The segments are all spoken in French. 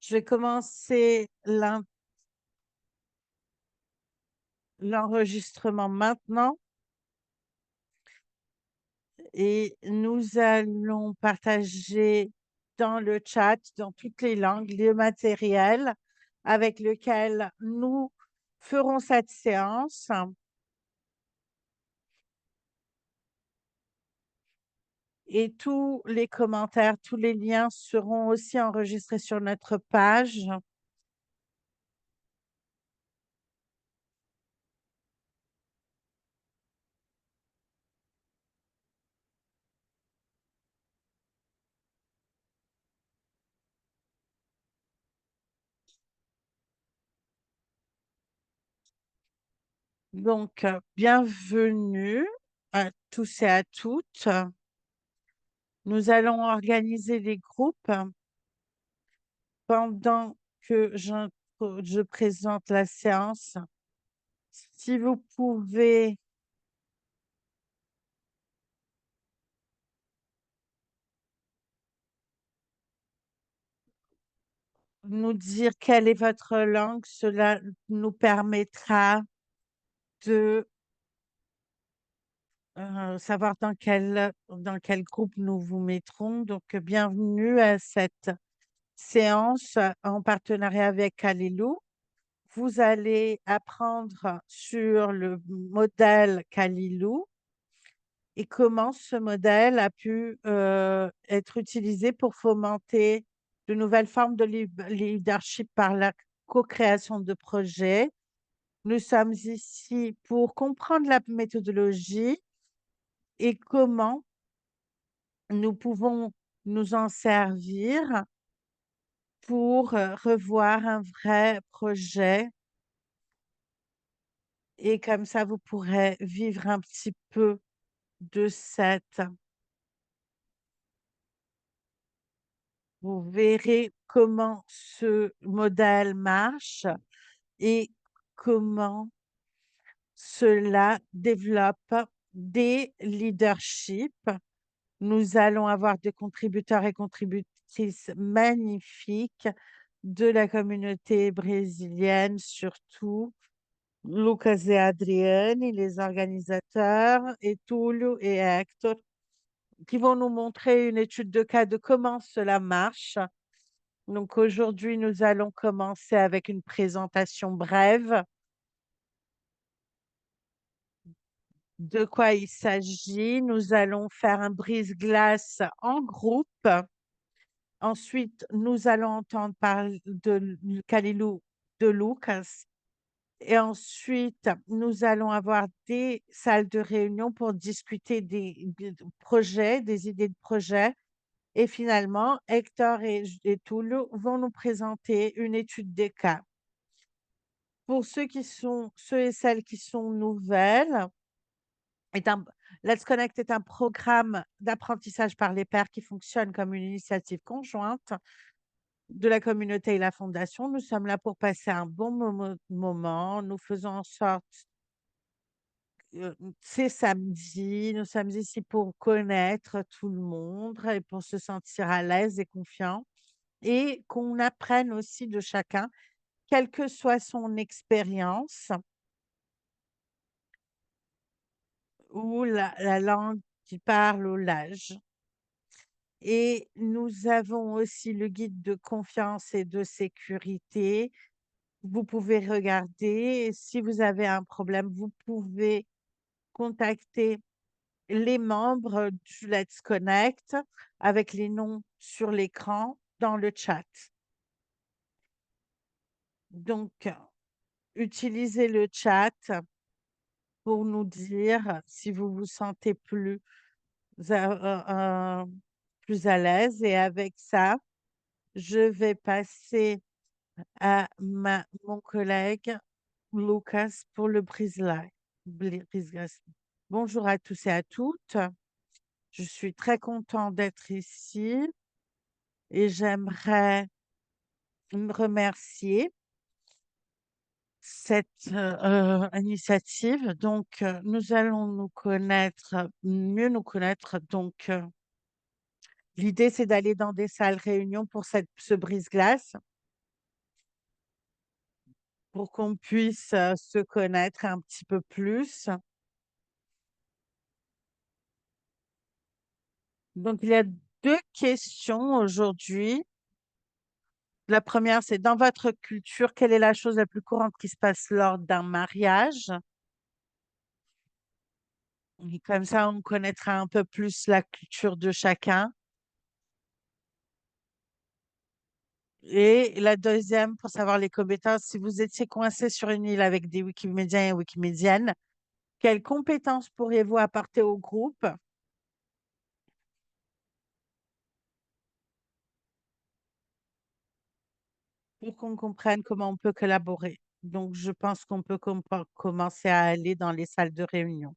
Je vais commencer l'enregistrement maintenant et nous allons partager dans le chat, dans toutes les langues, le matériel avec lequel nous ferons cette séance. Et tous les commentaires, tous les liens seront aussi enregistrés sur notre page. Donc, bienvenue à tous et à toutes. Nous allons organiser les groupes pendant que je présente la séance. Si vous pouvez nous dire quelle est votre langue, cela nous permettra de savoir dans quel groupe nous vous mettrons. Donc, bienvenue à cette séance en partenariat avec Kalilou. Vous allez apprendre sur le modèle Kalilou et comment ce modèle a pu être utilisé pour fomenter de nouvelles formes de leadership par la co-création de projets. Nous sommes ici pour comprendre la méthodologie et comment nous pouvons nous en servir pour revoir un vrai projet. Et comme ça, vous pourrez vivre un petit peu de cette. Vous verrez comment ce modèle marche et comment cela développe des leaderships. Nous allons avoir des contributeurs et contributrices magnifiques de la communauté brésilienne, surtout Lucas et Adrienne, les organisateurs, et Tulio et Hector, qui vont nous montrer une étude de cas de comment cela marche. Donc aujourd'hui, nous allons commencer avec une présentation brève de quoi il s'agit. Nous allons faire un brise-glace en groupe. Ensuite, nous allons entendre parler de Kalilou de Lucas. Et ensuite, nous allons avoir des salles de réunion pour discuter des projets, des idées de projets. Et finalement, Hector et Toul vont nous présenter une étude des cas. Pour ceux et celles qui sont nouvelles, est un, Let's Connect est un programme d'apprentissage par les pairs qui fonctionne comme une initiative conjointe de la communauté et la fondation. Nous sommes là pour passer un bon moment. Nous faisons en sorte, c'est samedi, nous sommes ici pour connaître tout le monde et pour se sentir à l'aise et confiant et qu'on apprenne aussi de chacun, quelle que soit son expérience ou la langue qu'il parle ou l'âge. Et nous avons aussi le guide de confiance et de sécurité. Vous pouvez regarder. Et si vous avez un problème, vous pouvez contacter les membres du Let's Connect avec les noms sur l'écran dans le chat. Donc, utilisez le chat pour nous dire si vous vous sentez plus à l'aise. Et avec ça, je vais passer à mon collègue Lucas pour le brise-glace. Bonjour à tous et à toutes. Je suis très content d'être ici et j'aimerais me remercier cette initiative. Donc, nous allons mieux nous connaître. Donc, l'idée, c'est d'aller dans des salles réunions pour ce brise-glace. pour qu'on puisse se connaître un petit peu plus. Donc, il y a deux questions aujourd'hui. La première, c'est dans votre culture, quelle est la chose la plus courante qui se passe lors d'un mariage? Et comme ça, on connaîtra un peu plus la culture de chacun. Et la deuxième, pour savoir les compétences, si vous étiez coincé sur une île avec des Wikimédiens et Wikimédiennes, quelles compétences pourriez-vous apporter au groupe pour qu'on comprenne comment on peut collaborer? Donc, je pense qu'on peut commencer à aller dans les salles de réunion.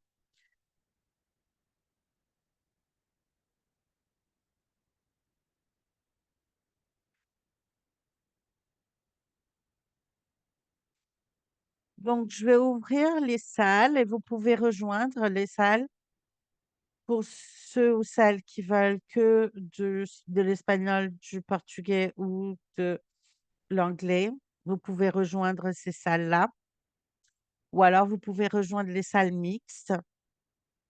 Donc, je vais ouvrir les salles et vous pouvez rejoindre les salles pour ceux ou celles qui veulent que de l'espagnol, du portugais ou de l'anglais. Vous pouvez rejoindre ces salles-là ou alors vous pouvez rejoindre les salles mixtes.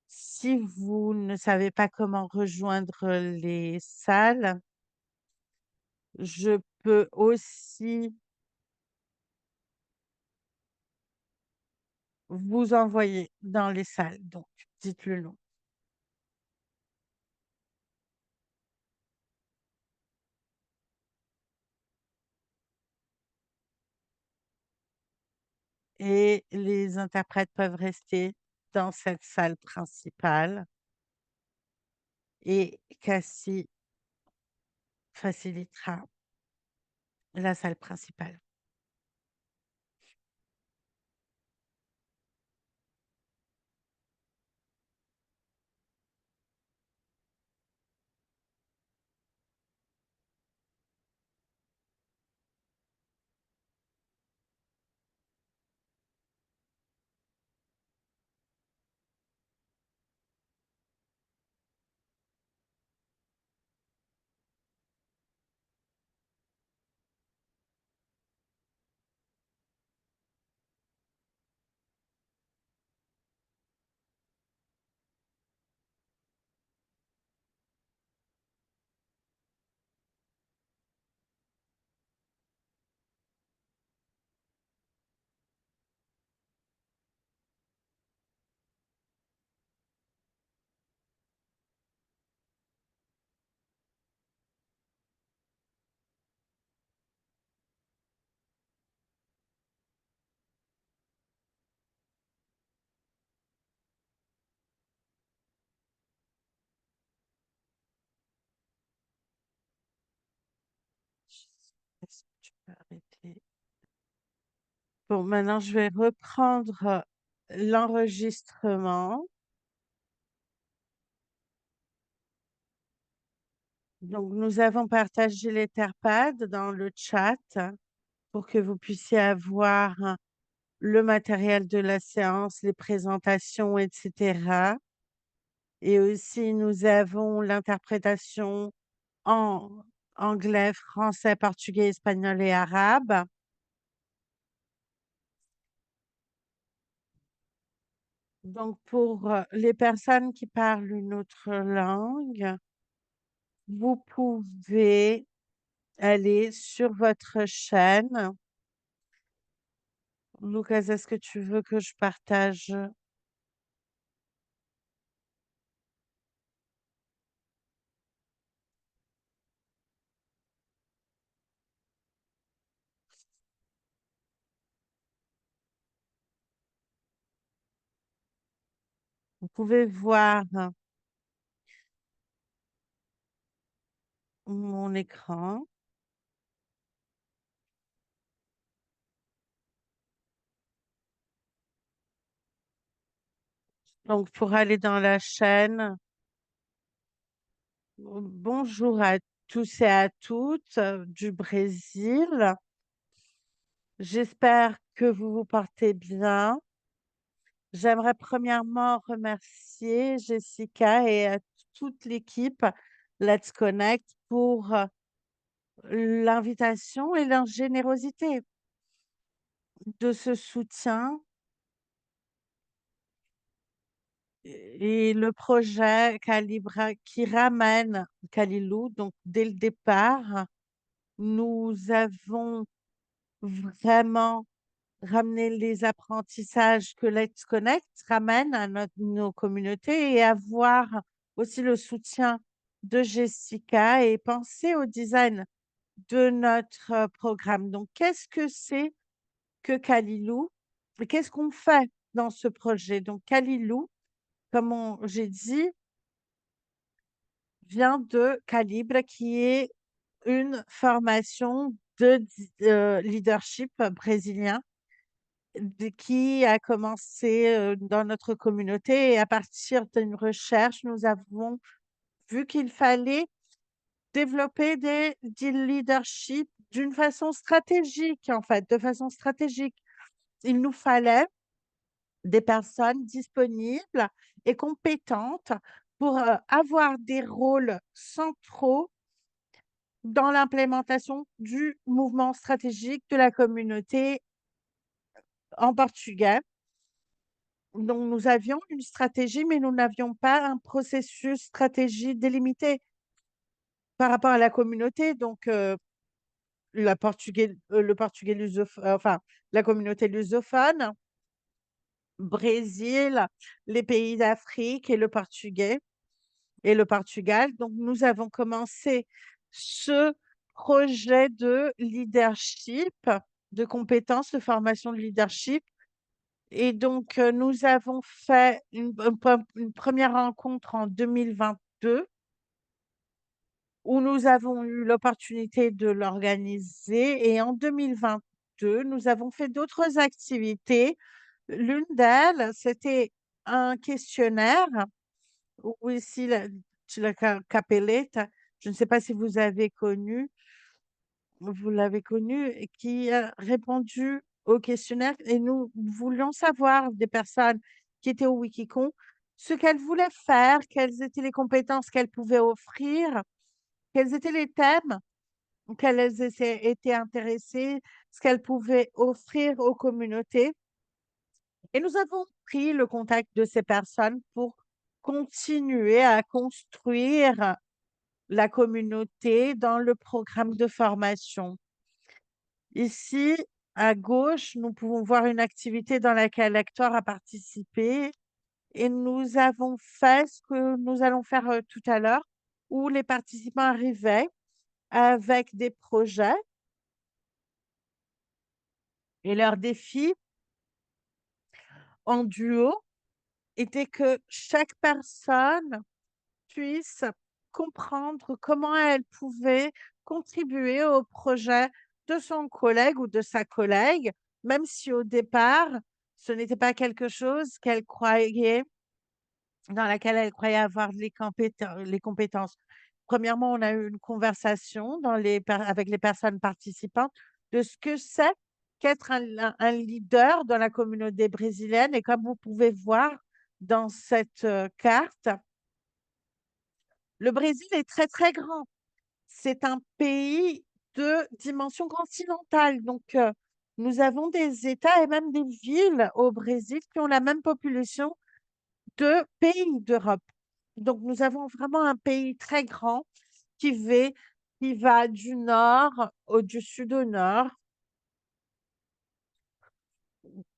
Si vous ne savez pas comment rejoindre les salles, je peux aussi vous envoyer dans les salles. Donc, dites le nom. Et les interprètes peuvent rester dans cette salle principale et Cassie facilitera la salle principale. Est-ce que tu peux arrêter? Bon, maintenant, je vais reprendre l'enregistrement. Donc, nous avons partagé l'Etherpad dans le chat pour que vous puissiez avoir le matériel de la séance, les présentations, etc. Et aussi, nous avons l'interprétation en anglais, français, portugais, espagnol et arabe. Donc, pour les personnes qui parlent une autre langue, vous pouvez aller sur votre chaîne. Lucas, est-ce que tu veux que je partage? Vous pouvez voir mon écran. Donc, pour aller dans la chaîne, bonjour à tous et à toutes du Brésil. J'espère que vous vous portez bien. J'aimerais premièrement remercier Jessica et toute l'équipe Let's Connect pour l'invitation et leur générosité. de ce soutien et le projet Calibra qui ramène Kalilou. Donc, dès le départ, nous avons vraiment ramené les apprentissages que Let's Connect ramène à nos communautés et avoir aussi le soutien de Jessica et penser au design de notre programme. Donc, qu'est-ce que c'est que Kalilou et qu'est-ce qu'on fait dans ce projet? Donc, Kalilou, comme j'ai dit, vient de Calibre, qui est une formation de leadership brésilien qui a commencé dans notre communauté. Et à partir d'une recherche, nous avons vu qu'il fallait développer du leadership d'une façon stratégique, en fait, de façon stratégique. Il nous fallait des personnes disponibles et compétentes pour avoir des rôles centraux dans l'implémentation du mouvement stratégique de la communauté en portugais. Donc, nous avions une stratégie, mais nous n'avions pas un processus stratégie délimité par rapport à la communauté. Donc, le portugais enfin, la communauté lusophone, Brésil, les pays d'Afrique et le portugais et le Portugal. Donc, nous avons commencé ce projet de leadership, de compétences, de formation de leadership. Et donc, nous avons fait une première rencontre en 2022 où nous avons eu l'opportunité de l'organiser. Et en 2022, nous avons fait d'autres activités. L'une d'elles, c'était un questionnaire ou ici la Capelette. Je ne sais pas si vous l'avez connu, et qui a répondu au questionnaire et nous voulions savoir des personnes qui étaient au Wikicon ce qu'elles voulaient faire, quelles étaient les compétences qu'elles pouvaient offrir, quels étaient les thèmes auxquels elles étaient intéressées, ce qu'elles pouvaient offrir aux communautés. Et nous avons pris le contact de ces personnes pour continuer à construire la communauté dans le programme de formation. Ici, à gauche, nous pouvons voir une activité dans laquelle Hector a participé et nous avons fait ce que nous allons faire tout à l'heure, où les participants arrivaient avec des projets et leur défi en duo était que chaque personne puisse comprendre comment elle pouvait contribuer au projet de son collègue ou de sa collègue, même si au départ, ce n'était pas quelque chose qu'elle croyait, dans laquelle elle croyait avoir les compétences. Premièrement, on a eu une conversation avec les personnes participantes de ce que c'est qu'être un leader dans la communauté brésilienne. Et comme vous pouvez voir dans cette carte, le Brésil est très, très grand. C'est un pays de dimension continentale. Donc, nous avons des États et même des villes au Brésil qui ont la même population de pays d'Europe. Donc, nous avons vraiment un pays très grand qui va, qui va du sud au nord.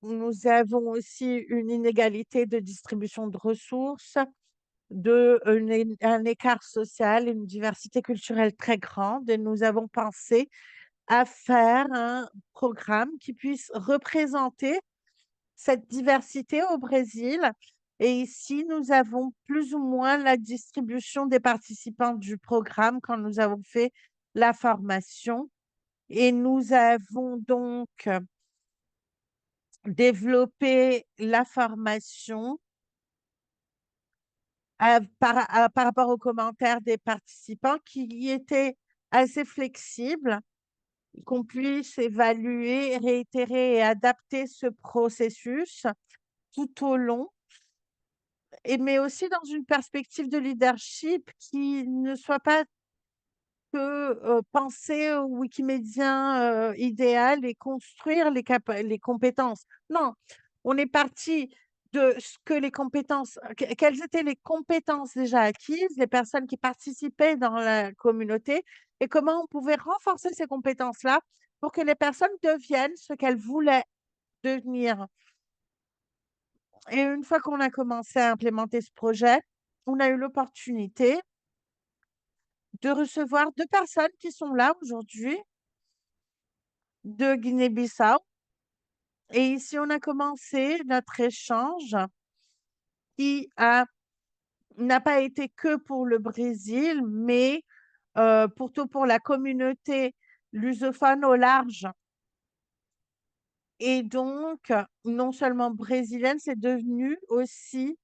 Nous avons aussi une inégalité de distribution de ressources, un écart social, une diversité culturelle très grande. Et nous avons pensé à faire un programme qui puisse représenter cette diversité au Brésil. Et ici, nous avons plus ou moins la distribution des participants du programme quand nous avons fait la formation. Et nous avons donc développé la formation par rapport aux commentaires des participants qui y étaient assez flexibles, qu'on puisse évaluer, réitérer et adapter ce processus tout au long, mais aussi dans une perspective de leadership qui ne soit pas que penser au Wikimedien idéal et construire les compétences. Non, on est parti de ce que les compétences, quelles étaient les compétences déjà acquises, les personnes qui participaient dans la communauté et comment on pouvait renforcer ces compétences-là pour que les personnes deviennent ce qu'elles voulaient devenir. Et une fois qu'on a commencé à implémenter ce projet, on a eu l'opportunité de recevoir 2 personnes qui sont là aujourd'hui de Guinée-Bissau. Et ici, on a commencé notre échange qui n'a pas été que pour le Brésil, mais plutôt pour la communauté lusophone au large. Et donc, non seulement brésilienne, c'est devenu aussi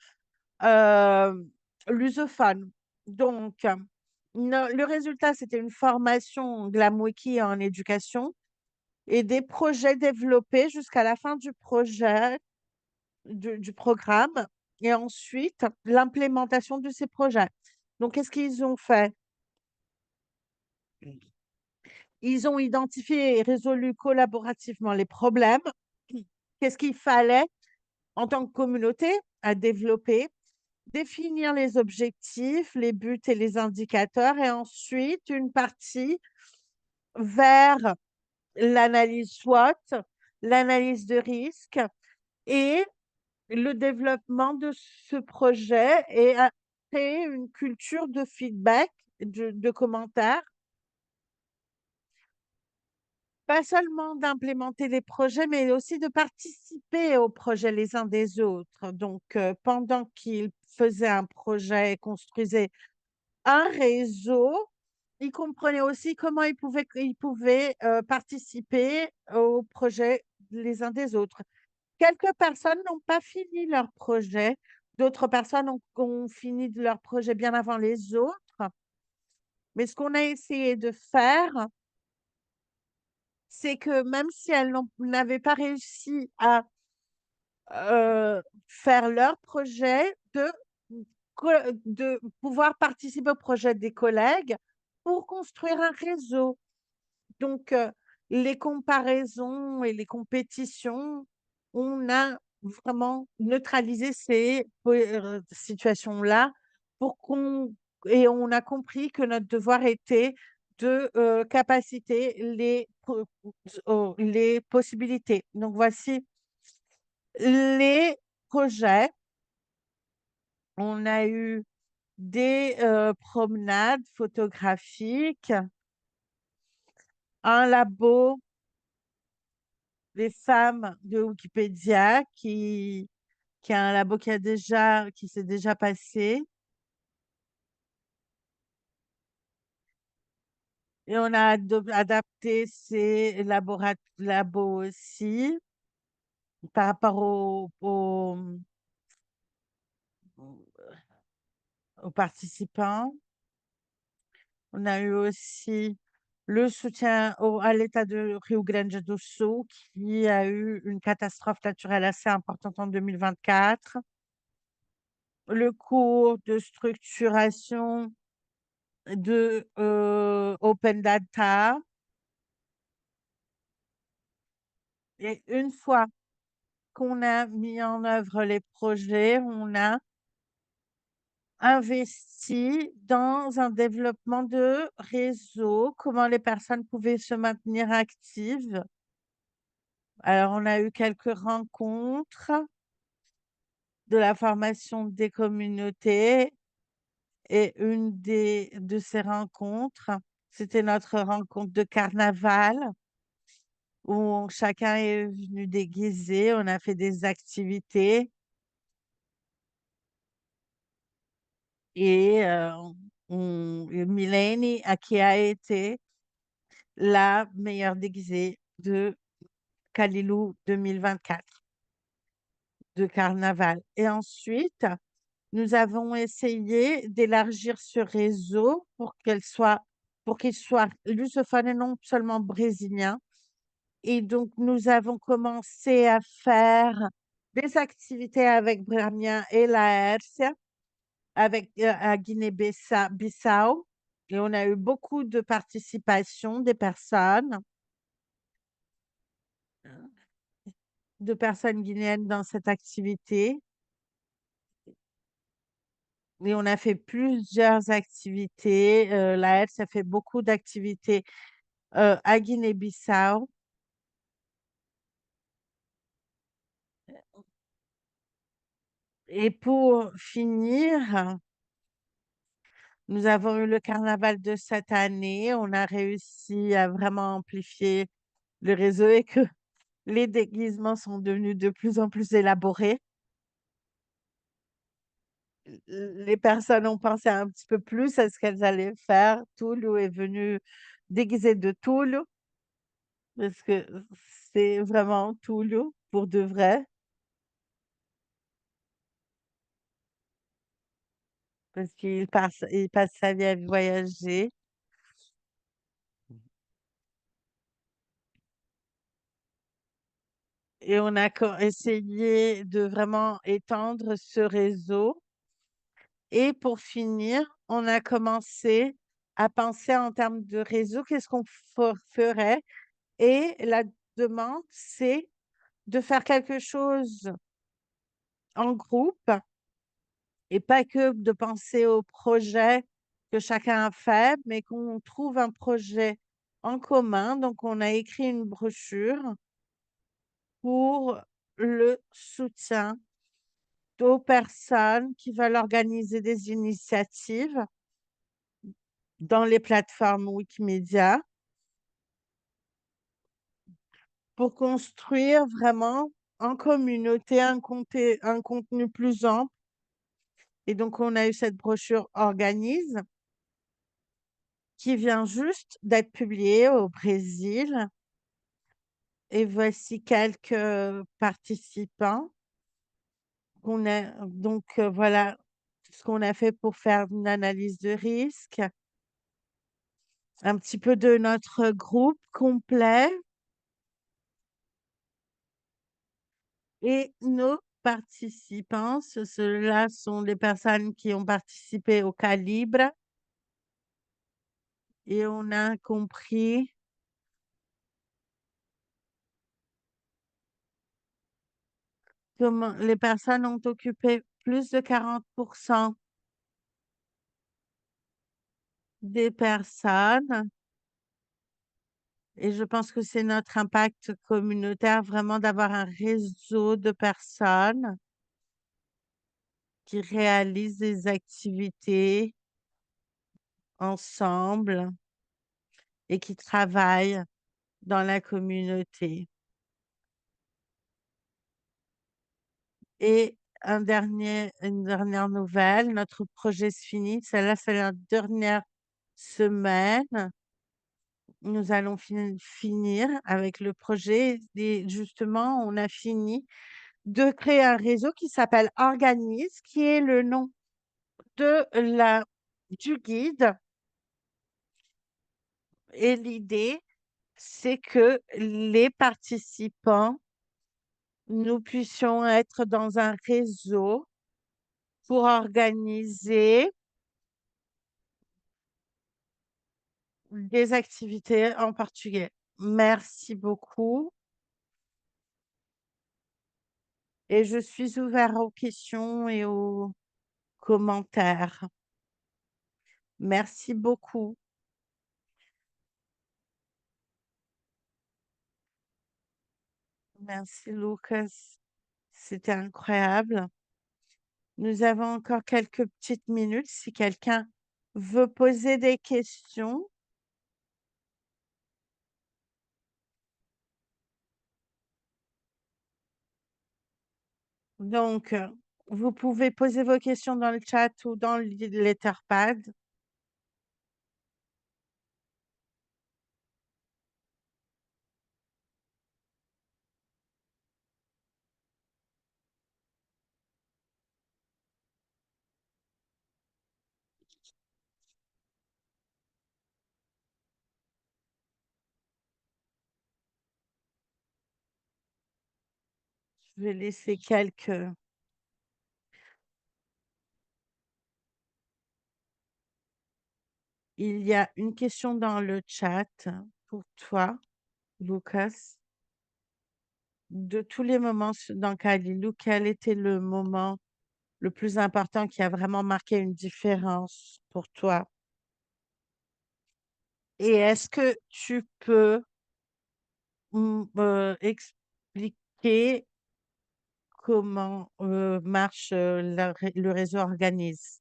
euh, lusophone. Donc, le résultat, c'était une formation Glamwiki en éducation et des projets développés jusqu'à la fin du projet, du programme, et ensuite l'implémentation de ces projets. Donc, qu'est-ce qu'ils ont fait? Ils ont identifié et résolu collaborativement les problèmes. Qu'est-ce qu'il fallait en tant que communauté à développer? Définir les objectifs, les buts et les indicateurs, et ensuite une partie vers l'analyse SWOT, l'analyse de risque et le développement de ce projet et à créer une culture de feedback, de commentaires, pas seulement d'implémenter les projets, mais aussi de participer aux projets les uns des autres. Donc, pendant qu'ils faisaient un projet et construisaient un réseau, ils comprenaient aussi comment ils pouvaient participer aux projets les uns des autres. Quelques personnes n'ont pas fini leur projet, d'autres personnes ont fini de leur projet bien avant les autres. Mais ce qu'on a essayé de faire, c'est que même si elles n'avaient pas réussi à faire leur projet, de pouvoir participer au projet des collègues pour construire un réseau. Donc, les comparaisons et les compétitions, on a vraiment neutralisé ces situations-là pour qu'on et on a compris que notre devoir était de capaciter les possibilités. Donc voici les projets. On a eu des promenades photographiques, un labo des femmes de Wikipédia qui a un labo qui s'est déjà passé. Et on a adapté ces labos aussi par rapport aux participants. On a eu aussi le soutien à l'État de Rio Grande do Sul qui a eu une catastrophe naturelle assez importante en 2024. Le cours de structuration de Open Data. Et une fois qu'on a mis en œuvre les projets, on a investi dans un développement de réseau, comment les personnes pouvaient se maintenir actives. Alors, on a eu quelques rencontres de la formation des communautés et de ces rencontres, c'était notre rencontre de carnaval où chacun est venu déguisé, on a fait des activités et Mylène, qui a été la meilleure déguisée de Kalilou 2024 de carnaval. Et ensuite, nous avons essayé d'élargir ce réseau pour qu'il soit lusophone et non seulement brésilien. Et donc, nous avons commencé à faire des activités avec Bramia et Laércia, à Guinée-Bissau, et on a eu beaucoup de participation de personnes guinéennes dans cette activité. Et on a fait plusieurs activités. La L'AELS a fait beaucoup d'activités à Guinée-Bissau. Et pour finir, nous avons eu le carnaval de cette année. On a réussi à vraiment amplifier le réseau et que les déguisements sont devenus de plus en plus élaborés. Les personnes ont pensé un petit peu plus à ce qu'elles allaient faire. Toulou est venu déguisé de Toulou parce que c'est vraiment Toulou pour de vrai, parce il passe sa vie à voyager. Et on a essayé de vraiment étendre ce réseau. Et pour finir, on a commencé à penser en termes de réseau, qu'est-ce qu'on ferait? Et la demande, c'est de faire quelque chose en groupe et pas que de penser au projet que chacun a fait, mais qu'on trouve un projet en commun. Donc, on a écrit une brochure pour le soutien aux personnes qui veulent organiser des initiatives dans les plateformes Wikimedia pour construire vraiment en communauté un contenu plus ample. Et donc, on a eu cette brochure Organise qui vient juste d'être publiée au Brésil. Et voici quelques participants. Voilà ce qu'on a fait pour faire une analyse de risque, un petit peu de notre groupe complet et nos participants. Ceux-là sont les personnes qui ont participé au Calibre et on a compris comment les personnes ont occupé plus de 40% des personnes. Et je pense que c'est notre impact communautaire, vraiment d'avoir un réseau de personnes qui réalisent des activités ensemble et qui travaillent dans la communauté. Et une dernière nouvelle, notre projet se finit. Celle-là, c'est la dernière semaine. Nous allons finir avec le projet. Et justement, on a fini de créer un réseau qui s'appelle Organise, qui est le nom du guide. Et l'idée, c'est que les participants, nous puissions être dans un réseau pour organiser des activités en portugais. Merci beaucoup et je suis ouvert aux questions et aux commentaires. Merci beaucoup. Merci Lucas. C'était incroyable. Nous avons encore quelques petites minutes si quelqu'un veut poser des questions. Donc, vous pouvez poser vos questions dans le chat ou dans le Letterpad. Je vais laisser quelques... Il y a une question dans le chat pour toi, Lucas. De tous les moments dans Kalilou, quel était le moment le plus important qui a vraiment marqué une différence pour toi? Et est-ce que tu peux expliquer comment marche le réseau Organise?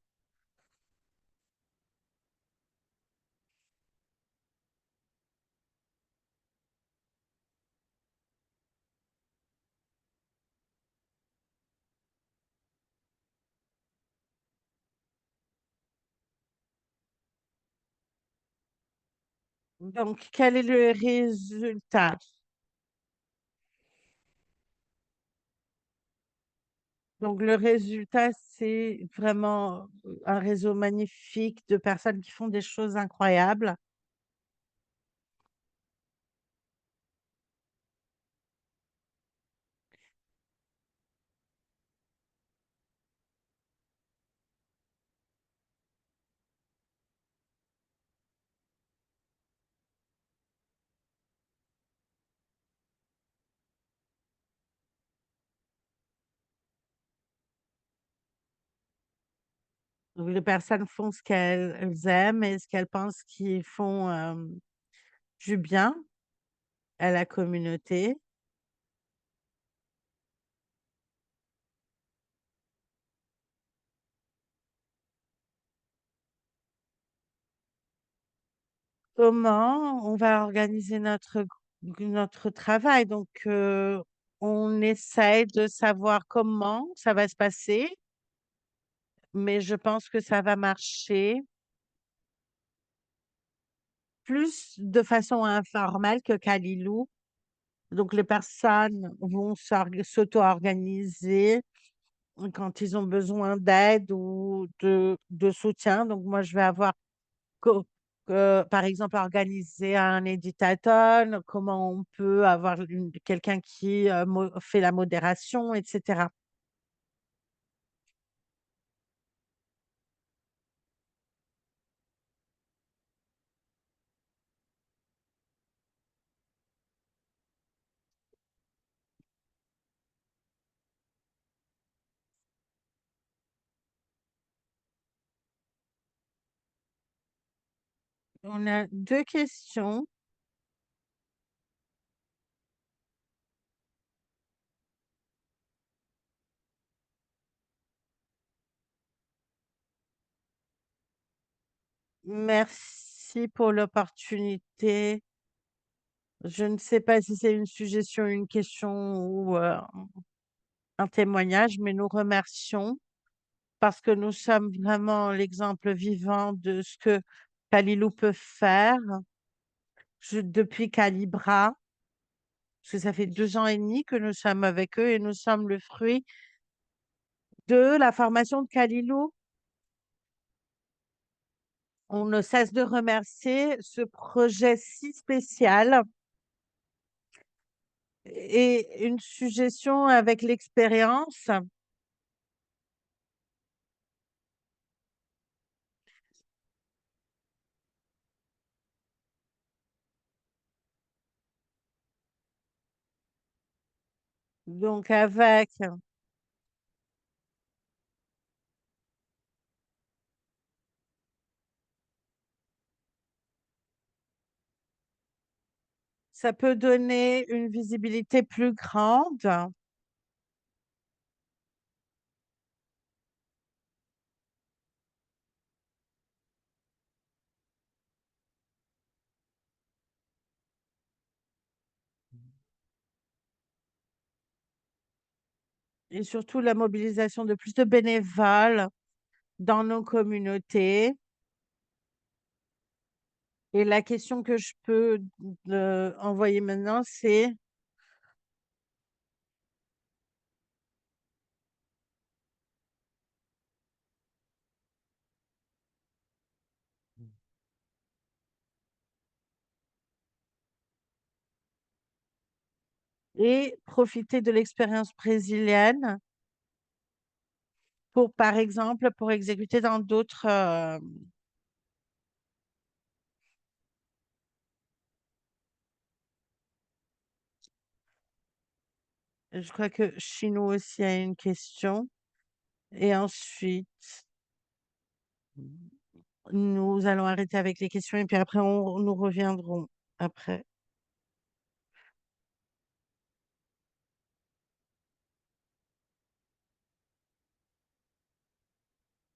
Donc, quel est le résultat? Donc, le résultat, c'est vraiment un réseau magnifique de personnes qui font des choses incroyables. Donc, les personnes font ce qu'elles aiment et ce qu'elles pensent qu'ils font du bien à la communauté. Comment on va organiser notre travail? Donc, on essaye de savoir comment ça va se passer, mais je pense que ça va marcher plus de façon informelle que Kalilou. Donc, les personnes vont s'auto-organiser quand ils ont besoin d'aide ou de soutien. Donc, moi, je vais avoir Co par exemple, organiser un éditathon, comment on peut avoir quelqu'un qui, fait la modération et cetera. On a 2 questions. Merci pour l'opportunité. Je ne sais pas si c'est une suggestion, une question ou, un témoignage, mais nous remercions parce que nous sommes vraiment l'exemple vivant de ce que Kalilou peut faire. Depuis Calibra. Parce que ça fait 2 ans et demi que nous sommes avec eux et nous sommes le fruit de la formation de Kalilou. On ne cesse de remercier ce projet si spécial et une suggestion avec l'expérience. Donc avec, ça peut donner une visibilité plus grande et surtout la mobilisation de plus de bénévoles dans nos communautés. Et la question que je peux envoyer maintenant, c'est et profiter de l'expérience brésilienne pour, par exemple, pour exécuter dans d'autres Je crois que chez nous aussi a une question et ensuite, nous allons arrêter avec les questions et puis après on nous reviendrons après.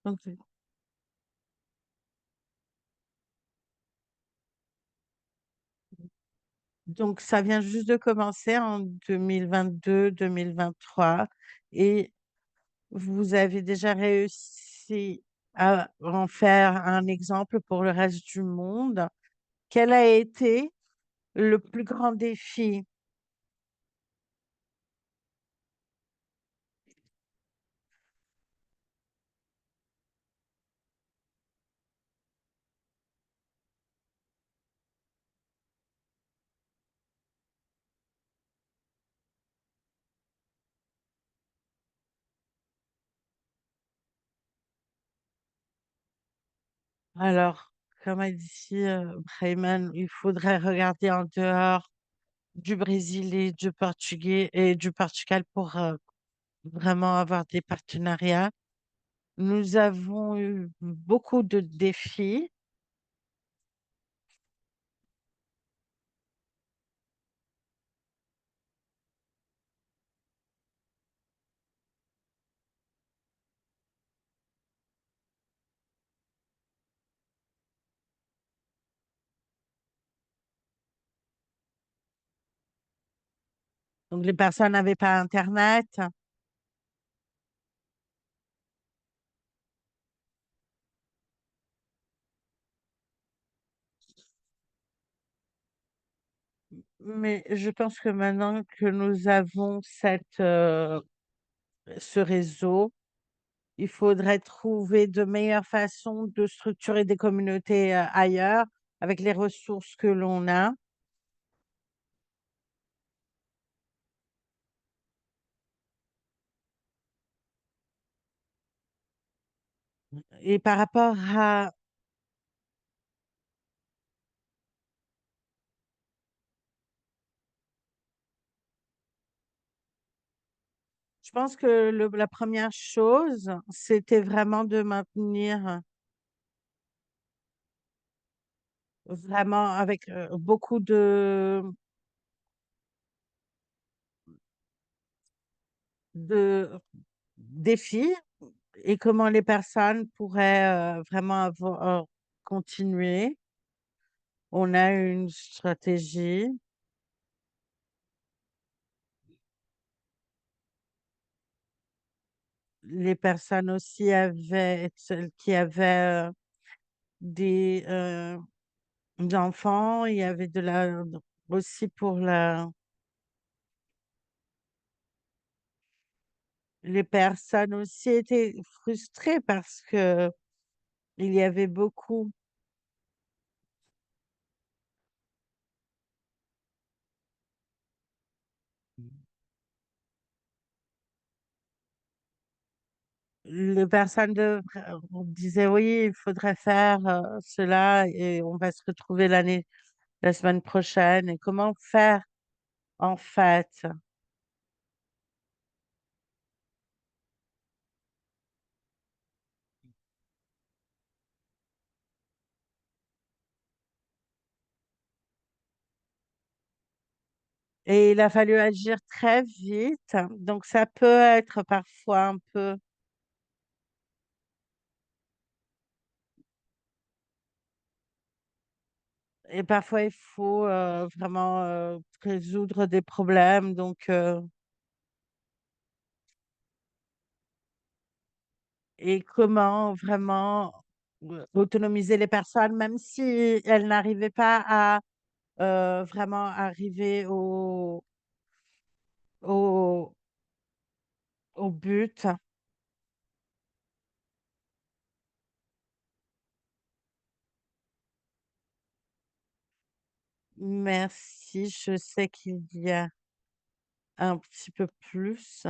OK. Donc ça vient juste de commencer en 2022-2023 et vous avez déjà réussi à en faire un exemple pour le reste du monde. Quel a été le plus grand défi? Alors, comme a dit Brayman, il faudrait regarder en dehors du Brésil et du Portugais et du Portugal pour vraiment avoir des partenariats. Nous avons eu beaucoup de défis. Donc, les personnes n'avaient pas Internet, mais je pense que maintenant que nous avons ce réseau, il faudrait trouver de meilleures façons de structurer des communautés ailleurs avec les ressources que l'on a. Et par rapport à, je pense que la première chose, c'était vraiment de maintenir vraiment avec beaucoup de défis et comment les personnes pourraient vraiment continuer. On a une stratégie. Les personnes aussi avaient, celles qui avaient des enfants, il y avait de la, aussi pour les personnes aussi étaient frustrées parce que il y avait beaucoup. Les personnes on disait oui, il faudrait faire cela et on va se retrouver la semaine prochaine. Et comment faire en fait? Et il a fallu agir très vite. Donc ça peut être parfois un peu, et parfois il faut vraiment résoudre des problèmes. Donc, et comment vraiment autonomiser les personnes, même si elles n'arrivaient pas à vraiment arriver au, au but. Merci, je sais qu'il y a un petit peu plus.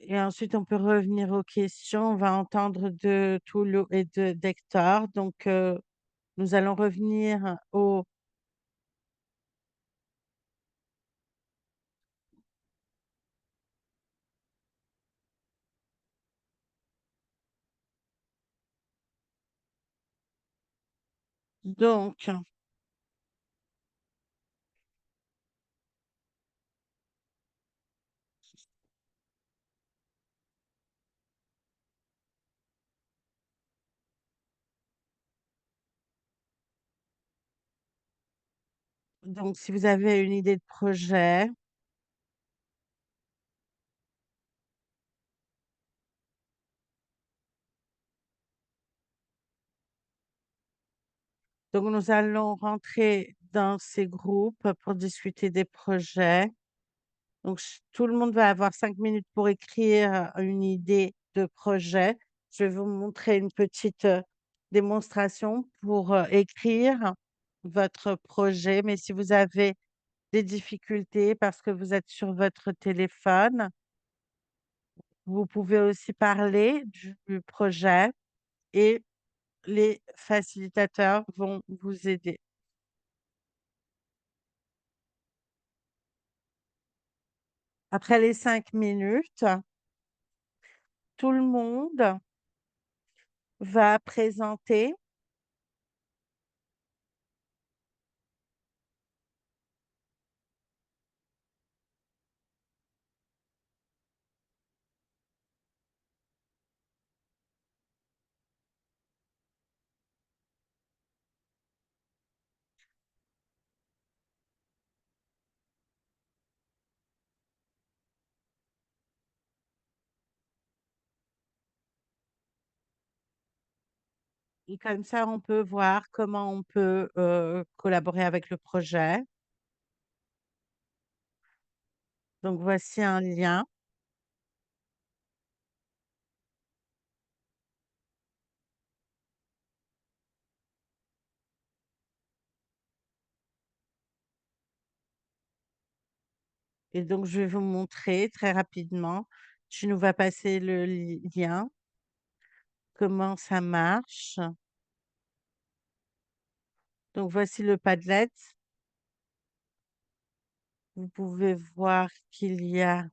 Et ensuite, on peut revenir aux questions. On va entendre de Toulouse et d'Hector. Donc, Nous allons revenir au donc si vous avez une idée de projet, donc nous allons rentrer dans ces groupes pour discuter des projets. Donc tout le monde va avoir 5 minutes pour écrire une idée de projet. Je vais vous montrer une petite, démonstration pour, écrire votre projet, mais si vous avez des difficultés parce que vous êtes sur votre téléphone, vous pouvez aussi parler du projet et les facilitateurs vont vous aider. Après les 5 minutes, tout le monde va présenter. Et comme ça, on peut voir comment on peut, collaborer avec le projet. Donc voici un lien et donc je vais vous montrer très rapidement. Tu nous vas passer le lien, comment ça marche. Donc voici le Padlet. Vous pouvez voir qu'il y a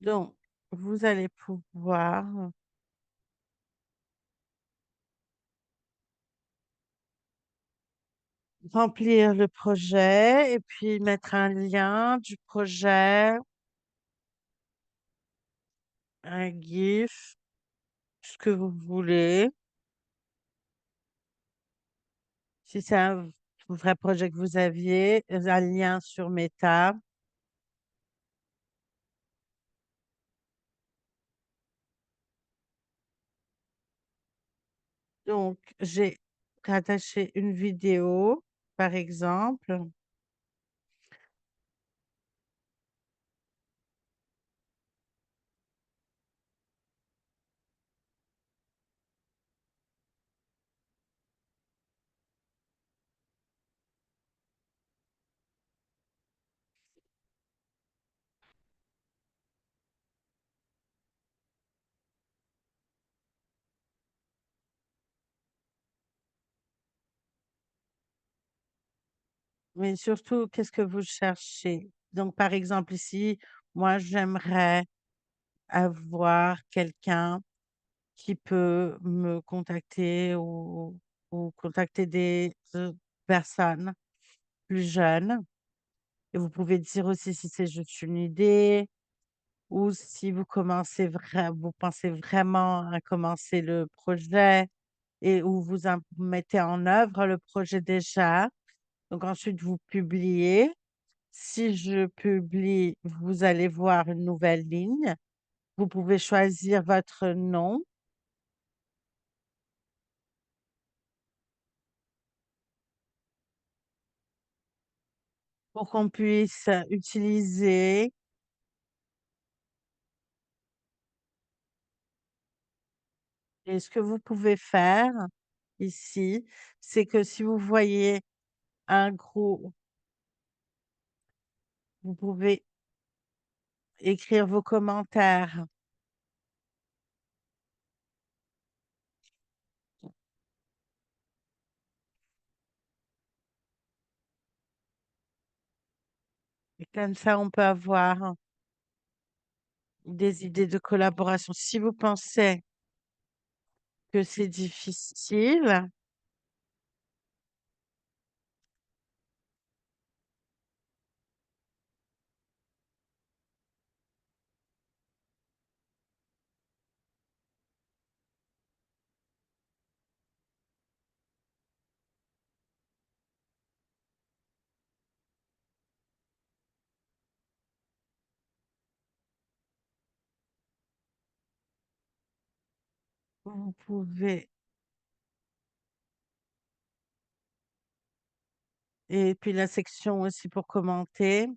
donc vous allez pouvoir remplir le projet et puis mettre un lien du projet, un GIF, ce que vous voulez. Si c'est un vrai projet que vous aviez, un lien sur Meta. Donc, j'ai rattaché une vidéo, par exemple. Mais surtout, qu'est-ce que vous cherchez? Donc, par exemple, ici, moi, j'aimerais avoir quelqu'un qui peut me contacter ou contacter des personnes plus jeunes. Et vous pouvez dire aussi si c'est juste une idée ou si vous pensez vraiment à commencer le projet et où vous mettez en œuvre le projet déjà. Donc ensuite, vous publiez. Si je publie, vous allez voir une nouvelle ligne. Vous pouvez choisir votre nom pour qu'on puisse utiliser Et ce que vous pouvez faire ici, c'est que si vous voyez un gros vous pouvez écrire vos commentaires et comme ça, on peut avoir des idées de collaboration. Si vous pensez que c'est difficile, vous pouvez et puis la section aussi pour commenter.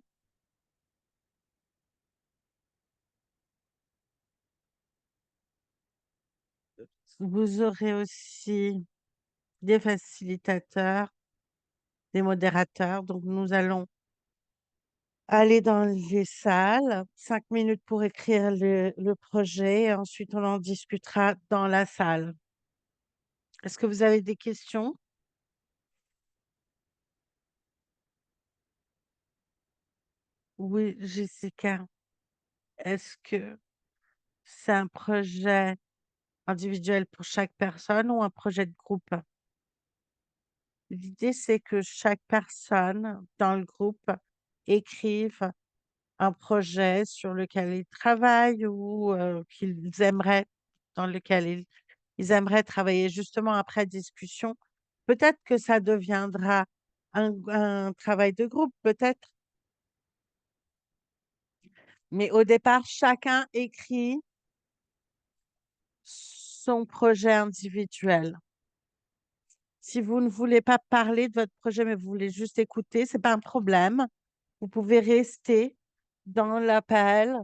Vous aurez aussi des facilitateurs, des modérateurs. Donc, nous allons aller dans les salles, 5 minutes pour écrire le projet et ensuite on en discutera dans la salle. Est-ce que vous avez des questions? Oui, Jessica. Est-ce que c'est un projet individuel pour chaque personne ou un projet de groupe? L'idée, c'est que chaque personne dans le groupe écrive un projet sur lequel ils travaillent ou qu'ils aimeraient, dans lequel ils aimeraient travailler justement après discussion. Peut-être que ça deviendra un travail de groupe, peut-être, mais au départ, chacun écrit son projet individuel. Si vous ne voulez pas parler de votre projet, mais vous voulez juste écouter, c'est pas un problème. Vous pouvez rester dans l'appel.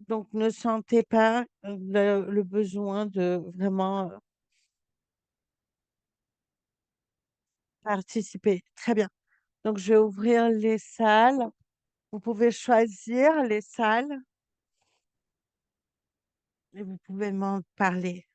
Donc, ne sentez pas le besoin de vraiment participer. Très bien. Donc, je vais ouvrir les salles. Vous pouvez choisir les salles et vous pouvez m'en parler.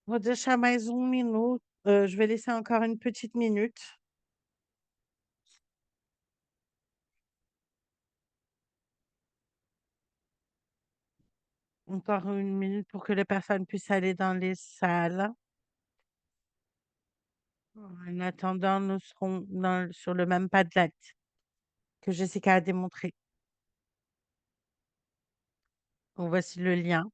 Vou deixar mais um minuto. Je vais laisser encore une petite minute. Encore une minute pour que les personnes puissent aller dans les salles. En attendant, nous serons sur le même Padlet que Jessica a démontré. Donc, voici le lien.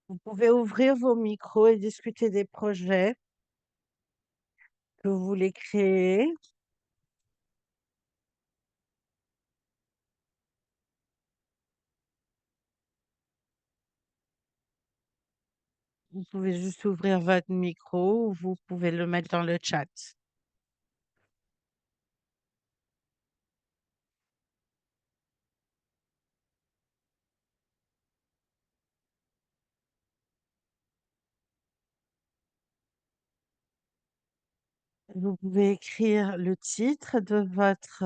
Vous pouvez ouvrir vos micros et discuter des projets que vous voulez créer. Vous pouvez juste ouvrir votre micro ou vous pouvez le mettre dans le chat. Vous pouvez écrire le titre de votre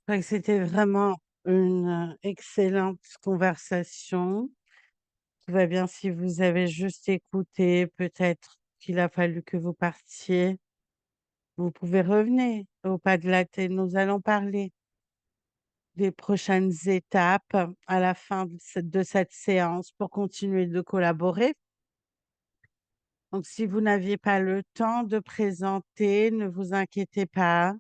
crois que c'était vraiment une, excellente conversation. Tout va bien si vous avez juste écouté, peut-être qu'il a fallu que vous partiez. Vous pouvez revenir au pas de la tête. Nous allons parler des prochaines étapes à la fin de cette séance pour continuer de collaborer. Donc si vous n'aviez pas le temps de présenter, ne vous inquiétez pas.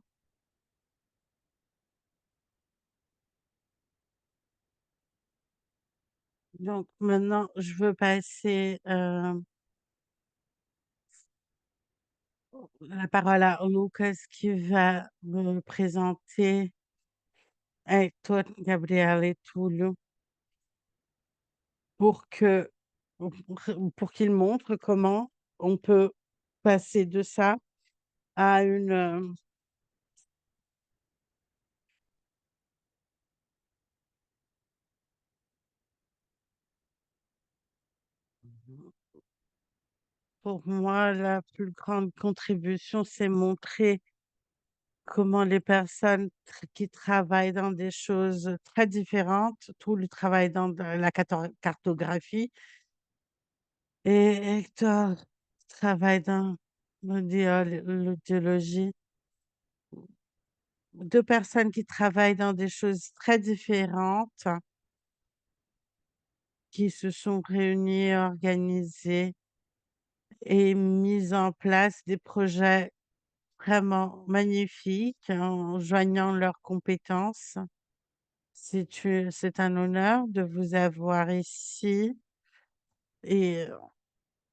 Donc maintenant, je veux passer, la parole à Lucas qui va me présenter Hector Gabriel Tullio pour que pour qu'il montre comment on peut passer de ça à une, pour moi, la plus grande contribution, c'est montrer comment les personnes qui travaillent dans des choses très différentes, tout le travail dans de la cartographie et Hector travaille dans l'audiologie. 2 personnes qui travaillent dans des choses très différentes, qui se sont réunies, organisées et mis en place des projets vraiment magnifiques en joignant leurs compétences. C'est un honneur de vous avoir ici et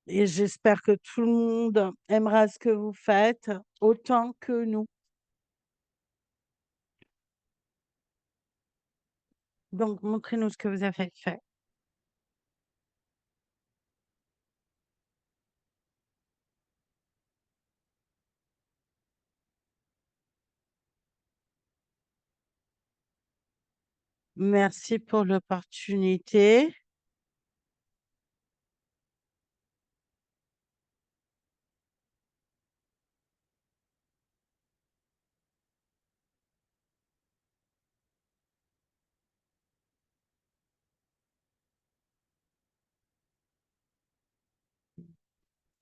et j'espère que tout le monde aimera ce que vous faites autant que nous. Donc montrez-nous ce que vous avez fait. Merci pour l'opportunité.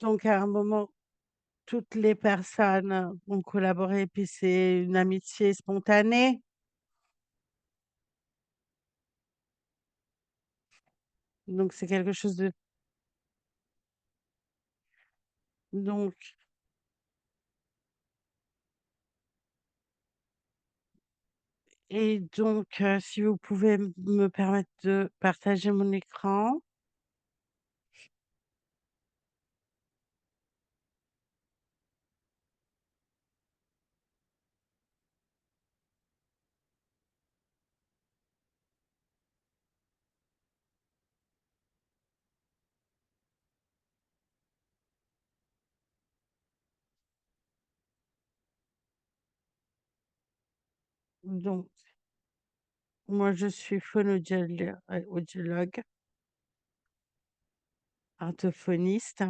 Donc à un moment, toutes les personnes ont collaboré, puis c'est une amitié spontanée. Donc c'est quelque chose de donc si vous pouvez me permettre de partager mon écran. Donc moi je suis audiologue, orthophoniste.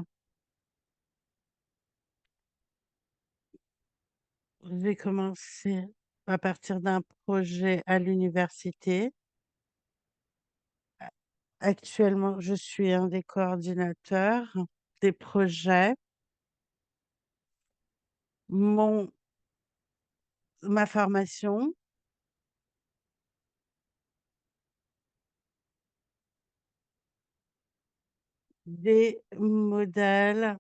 J'ai commencé à partir d'un projet à l'université. Actuellement, je suis un des coordinateurs des projets. Mon Ma formation, des modèles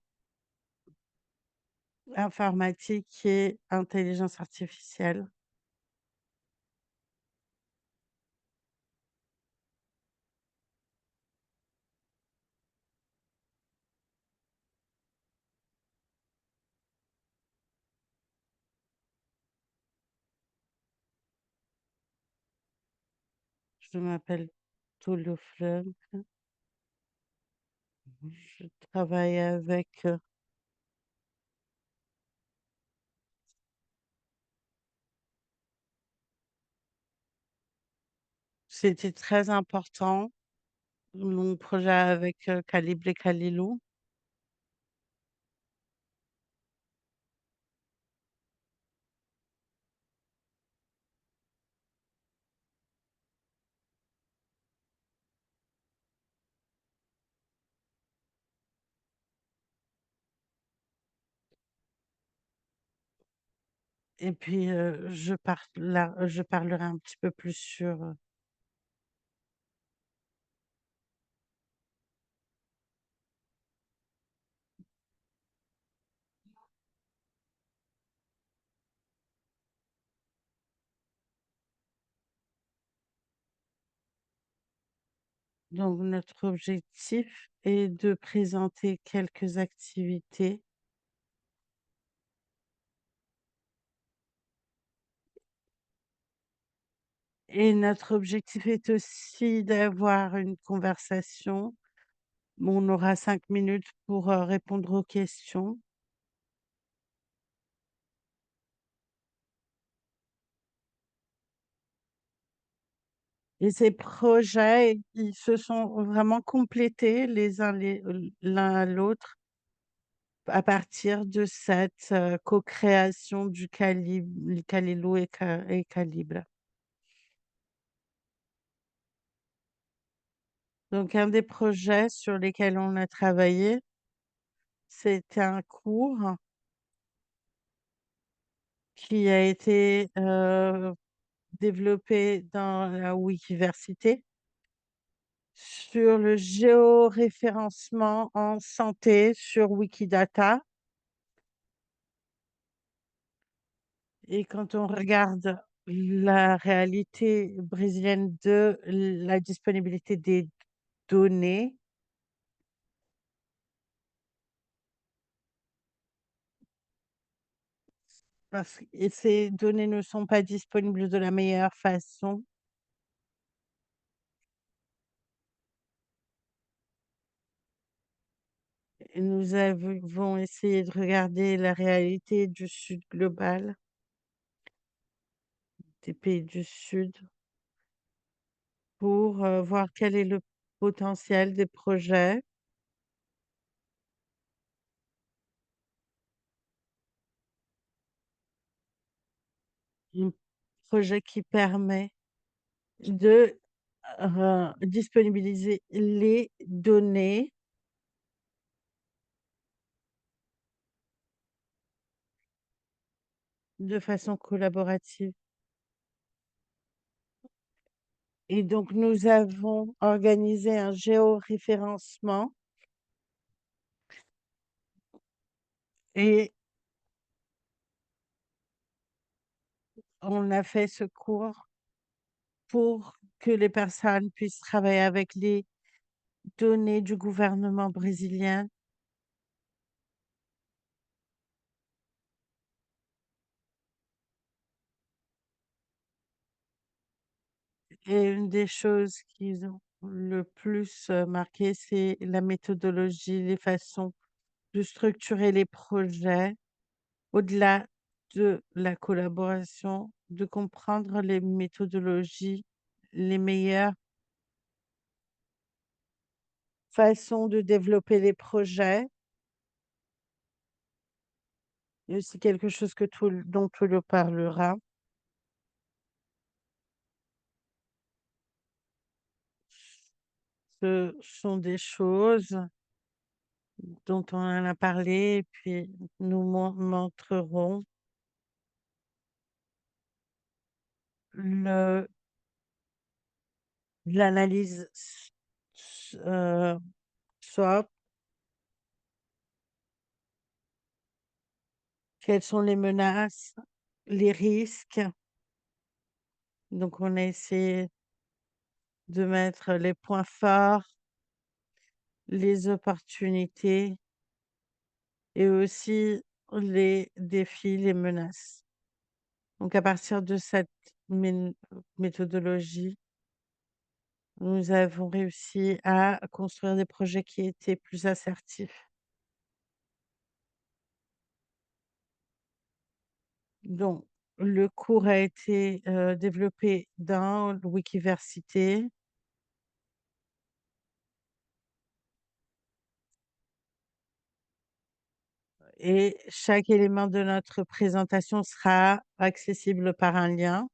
informatiques et intelligence artificielle. Je m'appelle Toulouse Fleuve. Je travaille avec, c'était très important, mon projet avec, Calibre et Calilou. Et puis, je parlerai un petit peu plus sur, donc notre objectif est de présenter quelques activités et notre objectif est aussi d'avoir une conversation. On aura 5 minutes pour, répondre aux questions et ces projets, ils se sont vraiment complétés l'un à l'autre à partir de cette, co-création du Calilou et Calibre. Donc un des projets sur lesquels on a travaillé, c'est un cours qui a été, développé dans la Wikiversité sur le géoréférencement en santé sur Wikidata. Et quand on regarde la réalité brésilienne de la disponibilité des données, parce que ces données ne sont pas disponibles de la meilleure façon, et nous avons essayé de regarder la réalité du Sud global, des pays du Sud, pour, voir quel est le potentiel des projets. Un projet qui permet de, disponibiliser les données de façon collaborative. Et donc nous avons organisé un géoréférencement et on a fait ce cours pour que les personnes puissent travailler avec les données du gouvernement brésilien. Et une des choses qu'ils ont le plus, marqué, c'est la méthodologie, les façons de structurer les projets, au-delà de la collaboration, de comprendre les méthodologies, les meilleures façons de développer les projets. Et c'est quelque chose que dont tu le parlera. Ce sont des choses dont on en a parlé et puis nous montrerons le l'analyse SWOT, quelles sont les menaces, les risques. Donc on a essayé de mettre les points forts, les opportunités et aussi les défis, les menaces. Donc à partir de cette méthodologie, nous avons réussi à construire des projets qui étaient plus assertifs. Donc le cours a été, développé dans Wikiversité et chaque élément de notre présentation sera accessible par un lien.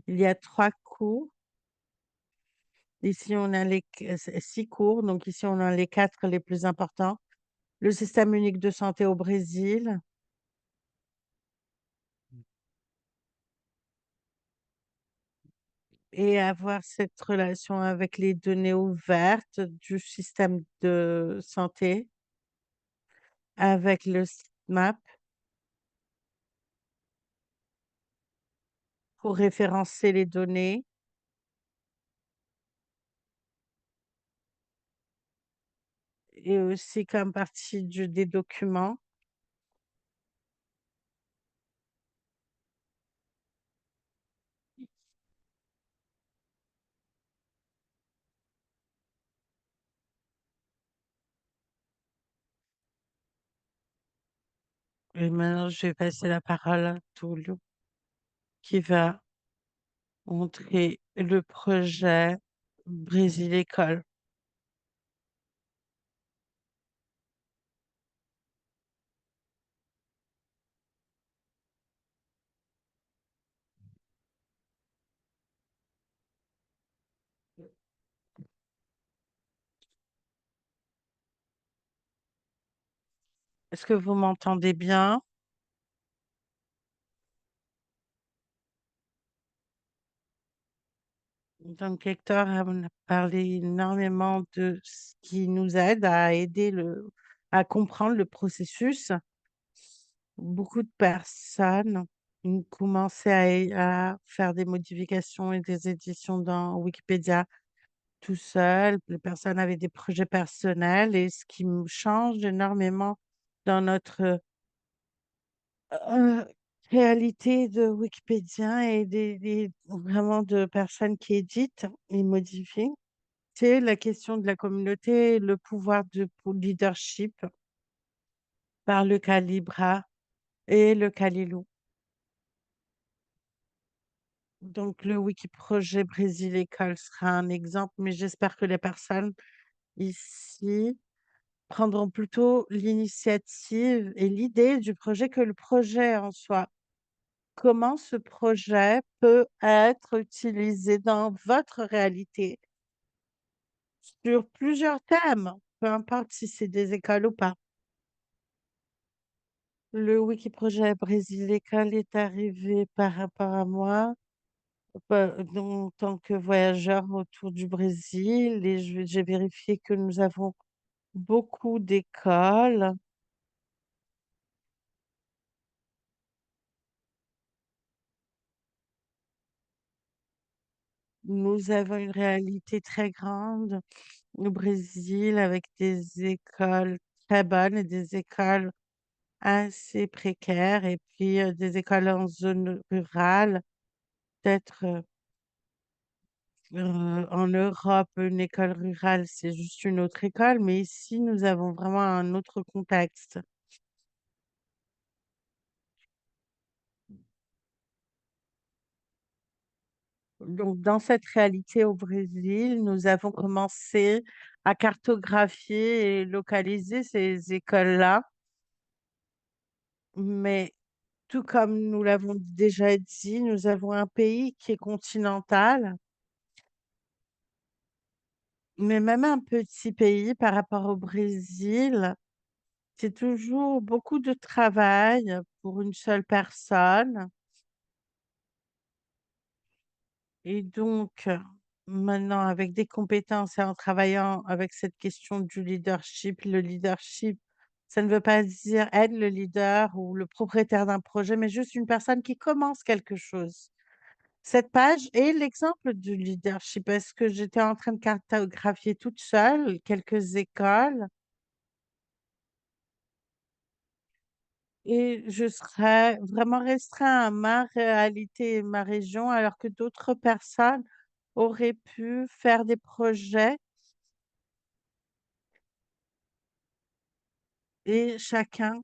Il y a 3 cours. Ici, on a 6 cours, donc ici, on a les 4 les plus importants. le système unique de santé au Brésil et avoir cette relation avec les données ouvertes du système de santé, avec le SNAP pour référencer les données et aussi comme partie des documents. Et maintenant, je vais passer la parole à Toulou qui va montrer le projet Brésil École. Est-ce que vous m'entendez bien? Donc, Hector a parlé énormément de ce qui nous aide à aider à comprendre le processus. Beaucoup de personnes ont commencé à faire des modifications et des éditions dans Wikipédia tout seul. Les personnes avaient des projets personnels et ce qui me change énormément dans notre réalité de Wikipédia et vraiment de personnes qui éditent et modifient, c'est la question de la communauté, le pouvoir de pour leadership par le Calibra et le Calilou. Donc, le Wikiprojet Brésil École sera un exemple, mais j'espère que les personnes ici prendront plutôt l'initiative et l'idée du projet que le projet en soi. Comment ce projet peut être utilisé dans votre réalité sur plusieurs thèmes, peu importe si c'est des écoles ou pas. Le Wikiprojet Brésil École est arrivé par rapport à moi en tant que voyageur autour du Brésil et j'ai vérifié que nous avons beaucoup d'écoles. Nous avons une réalité très grande au Brésil avec des écoles très bonnes et des écoles assez précaires et puis des écoles en zone rurale. Peut-être en Europe, une école rurale, c'est juste une autre école, mais ici, nous avons vraiment un autre contexte. Donc, dans cette réalité au Brésil, nous avons commencé à cartographier et localiser ces écoles-là, mais tout comme nous l'avons déjà dit, nous avons un pays qui est continental, mais même un petit pays par rapport au Brésil, c'est toujours beaucoup de travail pour une seule personne. Et donc, maintenant, avec des compétences et en travaillant avec cette question du leadership, le leadership, ça ne veut pas dire être le leader ou le propriétaire d'un projet, mais juste une personne qui commence quelque chose. Cette page est l'exemple du leadership parce que j'étais en train de cartographier toute seule quelques écoles et je serais vraiment restreint à ma réalité et ma région alors que d'autres personnes auraient pu faire des projets et chacun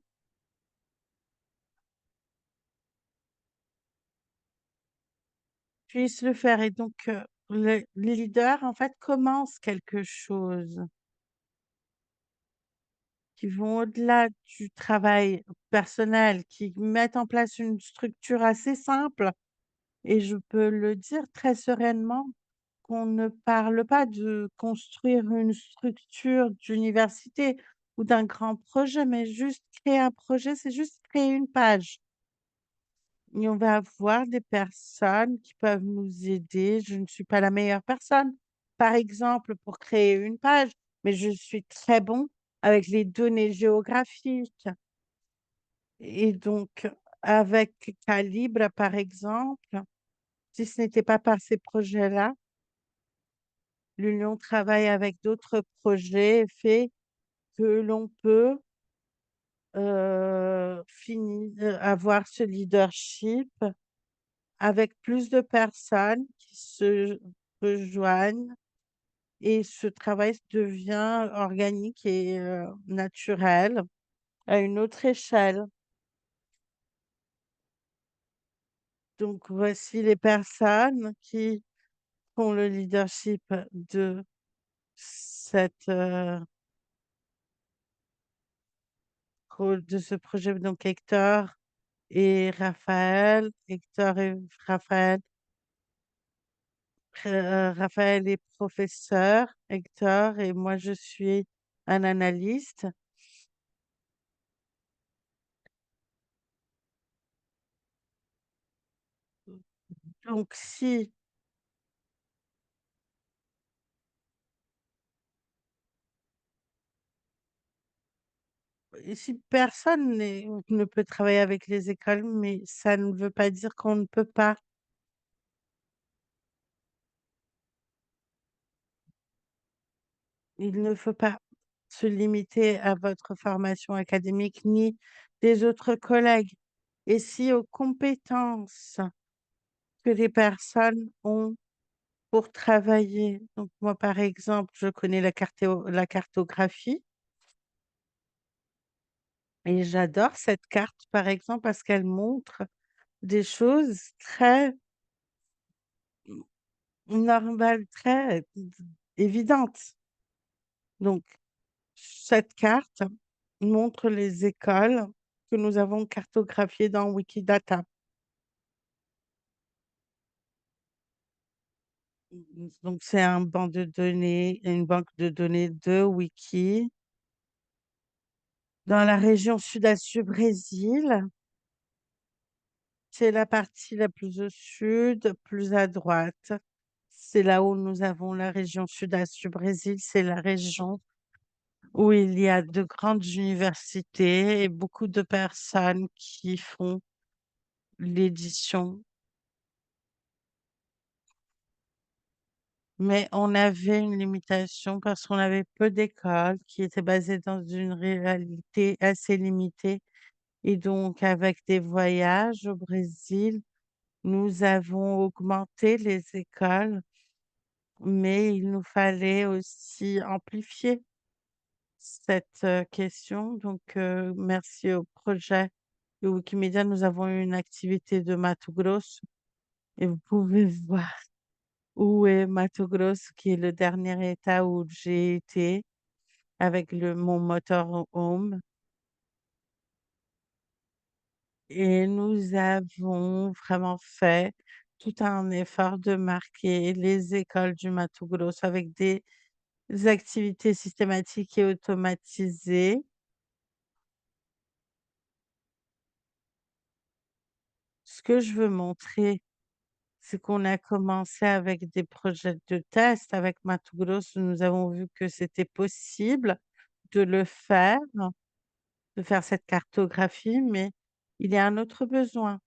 puisse le faire. Et donc, les leaders, en fait, commencent quelque chose qui vont au-delà du travail personnel, qui mettent en place une structure assez simple. Et je peux le dire très sereinement qu'on ne parle pas de construire une structure d'université. ou d'un grand projet, mais juste créer un projet, c'est juste créer une page. Et on va avoir des personnes qui peuvent nous aider. Je ne suis pas la meilleure personne, par exemple, pour créer une page, mais je suis très bon avec les données géographiques. Et donc, avec Calibre, par exemple, si ce n'était pas par ces projets-là, l'Union travaille avec d'autres projets et fait que l'on peut avoir ce leadership avec plus de personnes qui se rejoignent et ce travail devient organique et naturel à une autre échelle. Donc voici les personnes qui font le leadership de cette, de ce projet. Donc Hector et Raphaël. Hector et Raphaël. Raphaël est professeur, Hector, et moi je suis un analyste. Donc si personne ne peut travailler avec les écoles, mais ça ne veut pas dire qu'on ne peut pas. Il ne faut pas se limiter à votre formation académique ni des autres collègues. Et si aux compétences que les personnes ont pour travailler. Donc moi, par exemple, je connais la cartographie et j'adore cette carte, par exemple, parce qu'elle montre des choses très normales, très évidentes. Donc, cette carte montre les écoles que nous avons cartographiées dans Wikidata. Donc, c'est un banc de données, une banque de données de Wiki dans la région sud-est du Brésil. C'est la partie la plus au sud, plus à droite. C'est là où nous avons la région sud-est du Brésil. C'est la région où il y a de grandes universités et beaucoup de personnes qui font l'édition. Mais on avait une limitation parce qu'on avait peu d'écoles qui étaient basées dans une réalité assez limitée. Et donc, avec des voyages au Brésil, nous avons augmenté les écoles, mais il nous fallait aussi amplifier cette question. Donc, merci au projet de Wikimedia, nous avons eu une activité de Mato Grosso et vous pouvez voir où est Mato Grosso, qui est le dernier état où j'ai été avec mon motorhome. Et nous avons vraiment fait tout un effort de marquer les écoles du Mato Grosso avec des activités systématiques et automatisées. Ce que je veux montrer, c'est qu'on a commencé avec des projets de test avec Mato Grosso. Nous avons vu que c'était possible de le faire, de faire cette cartographie, mais il y a un autre besoin.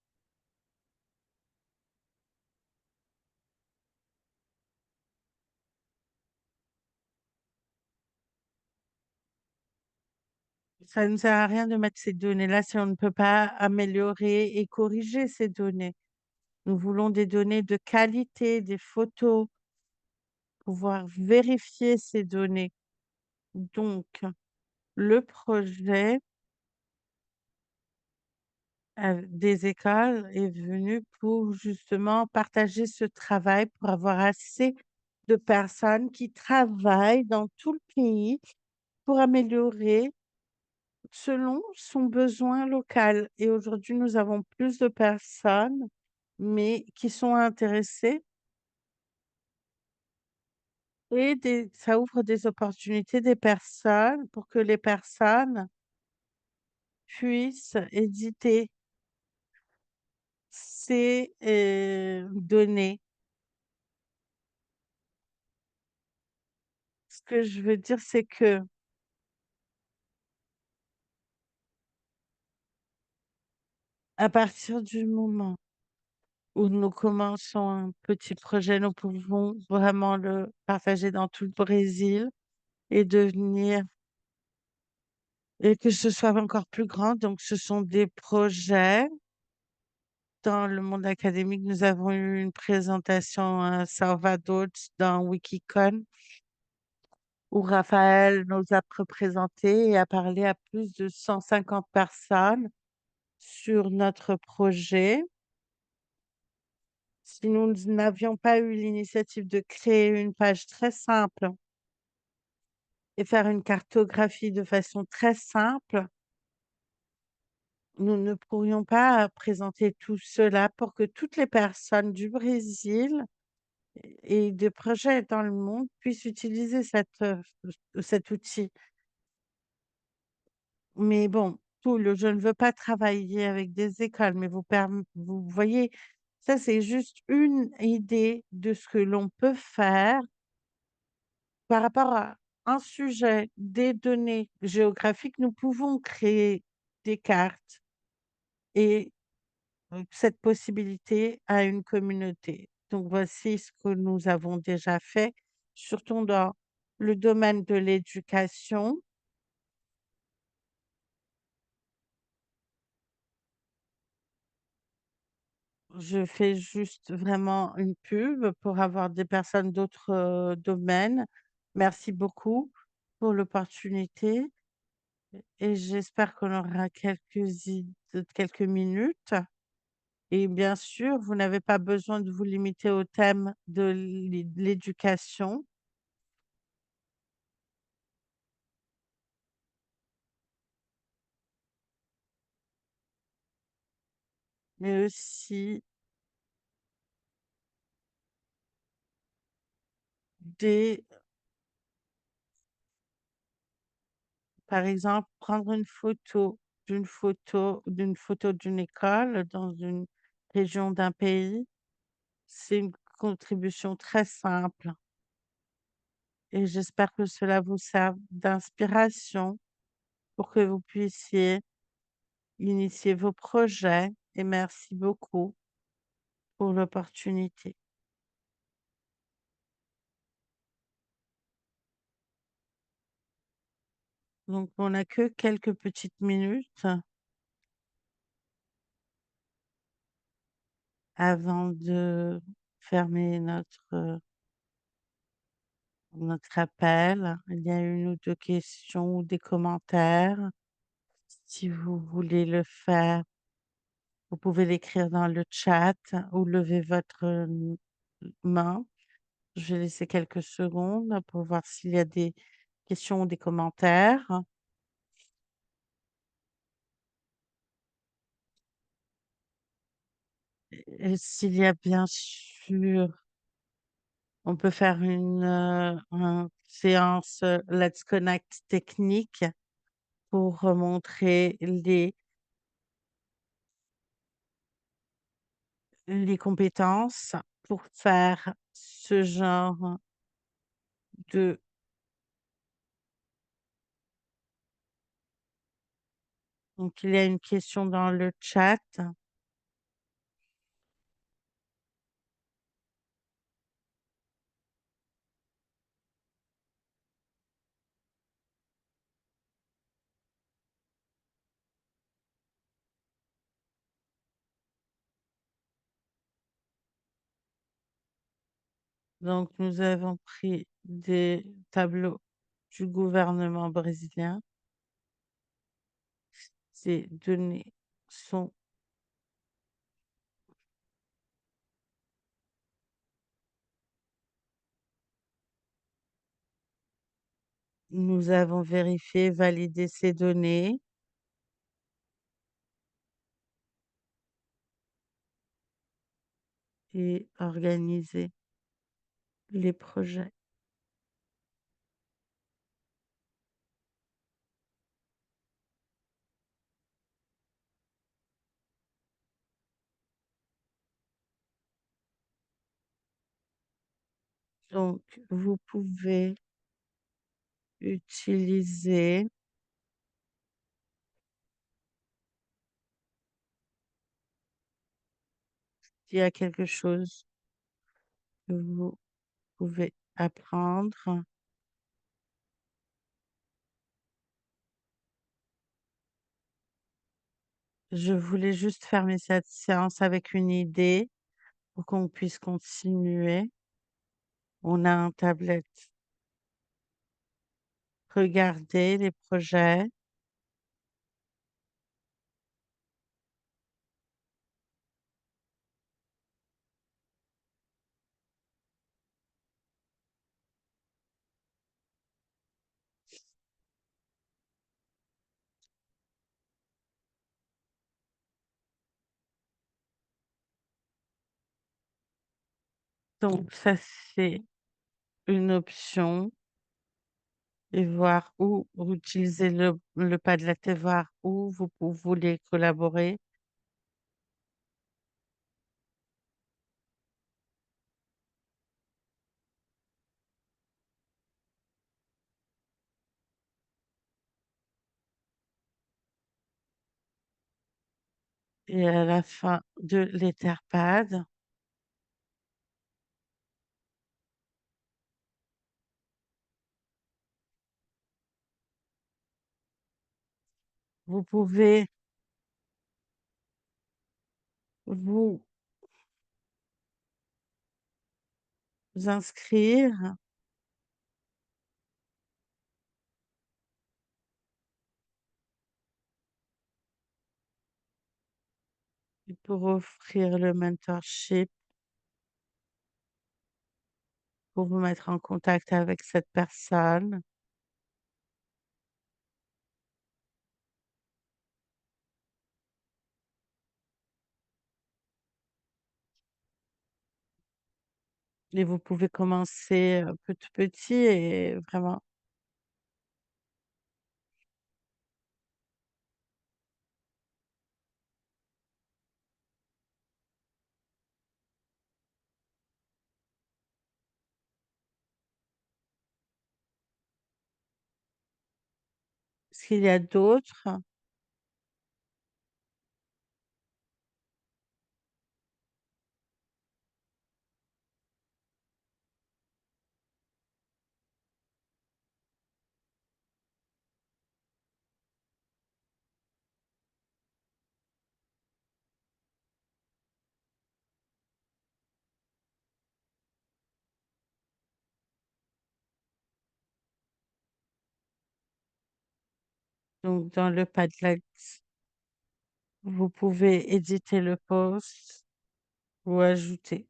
Ça ne sert à rien de mettre ces données-là si on ne peut pas améliorer et corriger ces données. Nous voulons des données de qualité, des photos, pouvoir vérifier ces données. Donc, le projet des écoles est venu pour justement partager ce travail, pour avoir assez de personnes qui travaillent dans tout le pays pour améliorer selon son besoin local. Et aujourd'hui, nous avons plus de personnes, mais qui sont intéressées et ça ouvre des opportunités des personnes pour que les personnes puissent éditer ces, données. Ce que je veux dire, c'est que à partir du moment où nous commençons un petit projet, nous pouvons vraiment le partager dans tout le Brésil et devenir et que ce soit encore plus grand. Donc ce sont des projets dans le monde académique. Nous avons eu une présentation à Salvador dans Wikicon où Raphaël nous a représenté et a parlé à plus de 150 personnes sur notre projet. Si nous n'avions pas eu l'initiative de créer une page très simple et faire une cartographie de façon très simple, nous ne pourrions pas présenter tout cela pour que toutes les personnes du Brésil et de projets dans le monde puissent utiliser cet outil. Mais bon, je ne veux pas travailler avec des écoles, mais vous voyez, ça c'est juste une idée de ce que l'on peut faire par rapport à un sujet, des données géographiques. Nous pouvons créer des cartes et cette possibilité à une communauté. Donc voici ce que nous avons déjà fait, surtout dans le domaine de l'éducation. Je fais juste vraiment une pub pour avoir des personnes d'autres, domaines. Merci beaucoup pour l'opportunité et j'espère qu'on aura quelques minutes et bien sûr, vous n'avez pas besoin de vous limiter au thème de l'éducation, mais aussi des par exemple, prendre d'une photo d'une école dans une région d'un pays, c'est une contribution très simple et j'espère que cela vous serve d'inspiration pour que vous puissiez initier vos projets et merci beaucoup pour l'opportunité. Donc on n'a que quelques petites minutes avant de fermer notre appel. Il y a une ou 2 questions ou des commentaires. Si vous voulez le faire, vous pouvez l'écrire dans le chat ou lever votre, main. Je vais laisser quelques secondes pour voir s'il y a des questions ou des commentaires. Et s'il y a bien sûr, on peut faire séance, Let's Connect technique pour montrer les compétences pour faire ce genre de donc il y a une question dans le chat. Donc nous avons pris des tableaux du gouvernement brésilien. Ces données sont nous avons vérifié, validé ces données et organisé les projets. Donc, vous pouvez utiliser s'il y a quelque chose que vous pouvez apprendre. Je voulais juste fermer cette séance avec une idée pour qu'on puisse continuer. On a un tablette. Regardez les projets. Donc, ça, c'est une option et voir où vous utilisez le Padlet et voir où vous voulez collaborer. Et à la fin de l'Etherpad, vous pouvez vous inscrire pour offrir le mentorship, pour vous mettre en contact avec cette personne. Et vous pouvez commencer petit petit et vraiment. Est-ce qu'il y a d'autres? Donc, dans le Padlet, vous pouvez éditer le post ou ajouter.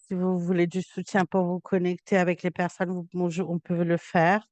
Si vous voulez du soutien pour vous connecter avec les personnes, on peut le faire.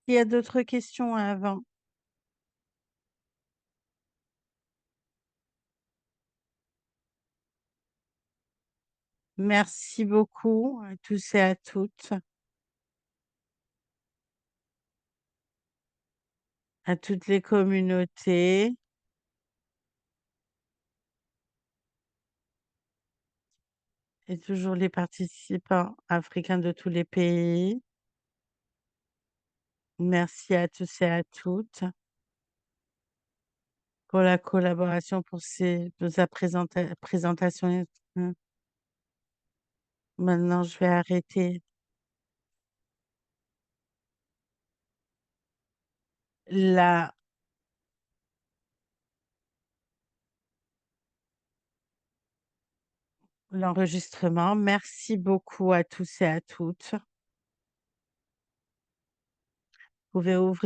Il y a d'autres questions avant? Merci beaucoup à tous et à toutes, à toutes les communautés et toujours les participants africains de tous les pays. Merci à tous et à toutes pour la collaboration, pour sa présentation. Mmh. Maintenant, je vais arrêter la l'enregistrement. Merci beaucoup à tous et à toutes. Vous pouvez ouvrir